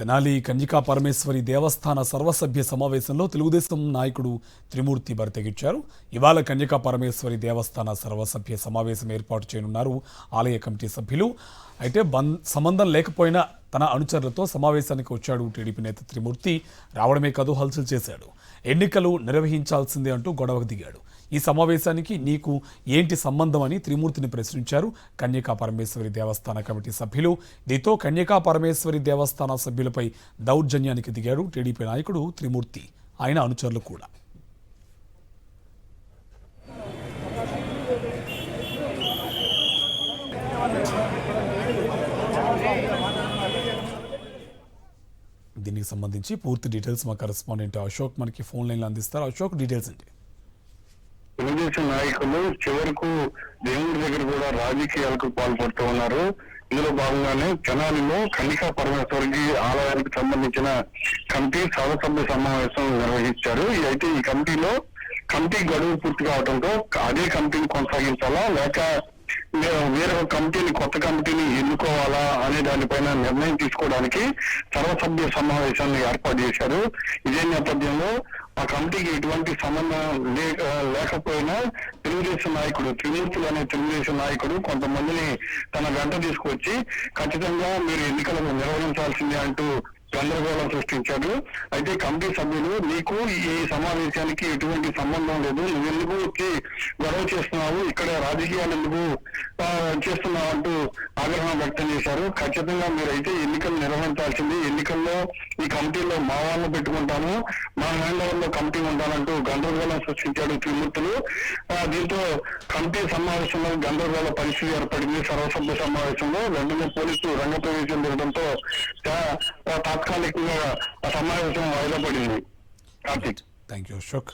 తెనాలి కన్యకా పరమేశ్వరి దేవస్థాన సర్వసభ్య సమావేశంలో తెలుగుదేశం నాయకుడు త్రిమూర్తి బరితెగించారు. ఇవాళ కన్యకా పరమేశ్వరి దేవస్థాన సర్వసభ్య సమావేశం ఏర్పాటు చేయనున్నారు ఆలయ కమిటీ సభ్యులు. అయితే సంబంధం లేకపోయినా తన అనుచరులతో సమావేశానికి వచ్చాడు టీడీపీ నేత త్రిమూర్తి. రావడమే కాదు హల్చల్ చేశాడు. ఎన్నికలు నిర్వహించాల్సిందే అంటూ గొడవకు దిగాడు. ఈ సమావేశానికి నీకు ఏంటి సంబంధం అని త్రిమూర్తిని ప్రశ్నించారు కన్యకా పరమేశ్వరి దేవస్థాన కమిటీ సభ్యులు. దీంతో కన్యకా పరమేశ్వరి దేవస్థాన సభ్యులపై దౌర్జన్యానికి దిగాడు టీడీపీ నాయకుడు త్రిమూర్తి, ఆయన అనుచరులు కూడా. దీనికి సంబంధించి పూర్తి డీటెయిల్స్ మా కరెస్పాండెంట్ అశోక్ మనకి ఫోన్ లైన్లో అందిస్తారు. అశోక్, డీటెయిల్స్ ఏంటి? తెలుగుదేశం నాయకులు చివరకు దేవుడి దగ్గర కూడా రాజకీయాలకు పాల్పడుతూ ఉన్నారు. ఇందులో భాగంగానే తెనాలిలో కన్యకా పరమేశ్వరికి ఆలయానికి సంబంధించిన కమిటీ సర్వసభ్య సమావేశం నిర్వహించారు. అయితే ఈ కమిటీ గడువు పూర్తి కావడంతో అదే కమిటీని కొనసాగించాలా లేక వేరే కమిటీని కొత్త కమిటీని ఎన్నుకోవాలా అనే దానిపైన నిర్ణయం తీసుకోవడానికి సర్వసభ్య సమావేశాన్ని ఏర్పాటు చేశారు. ఇదే నేపథ్యంలో ఆ కమిటీకి ఎటువంటి సంబంధం లేకపోయినా తెలుగుదేశం నాయకుడు త్రిమూర్తులు అనే తెలుగుదేశం నాయకుడు కొంతమందిని తన వెంట తీసుకొచ్చి ఖచ్చితంగా మీరు ఎన్నికలను నిర్వహించాల్సిందే అంటూ గందరగోళం సృష్టించాడు. అయితే కమిటీ సభ్యులు నీకు ఈ సమావేశానికి ఎటువంటి సంబంధం లేదు, నువ్వు ఎందుకు వచ్చి గొడవ చేస్తున్నావు, ఇక్కడ రాజకీయాలు ఎందుకు చేస్తున్నావు అంటూ ఆగ్రహం వ్యక్తం చేశారు. ఖచ్చితంగా మీరైతే ఎన్నికలు నిర్వహించాల్సింది, ఎన్నికల్లో ఈ కమిటీలో మా వాళ్ళని పెట్టుకుంటాము, మా హ్యాండ్ కమిటీ ఉంటానంటూ గందరగోళం సృష్టించాడు త్రిమూర్తులు. దీంతో కమిటీ సమావేశంలో గందరగోళ పరిస్థితి ఏర్పడింది. సర్వసభ్య సమావేశంలో వెంటనే పోలీసులు రంగప్రవేశం జరగడంతో తాత్కాలికంగా ఆ సమావేశం వాయిదా పడింది. Karthik, thank you Ashok.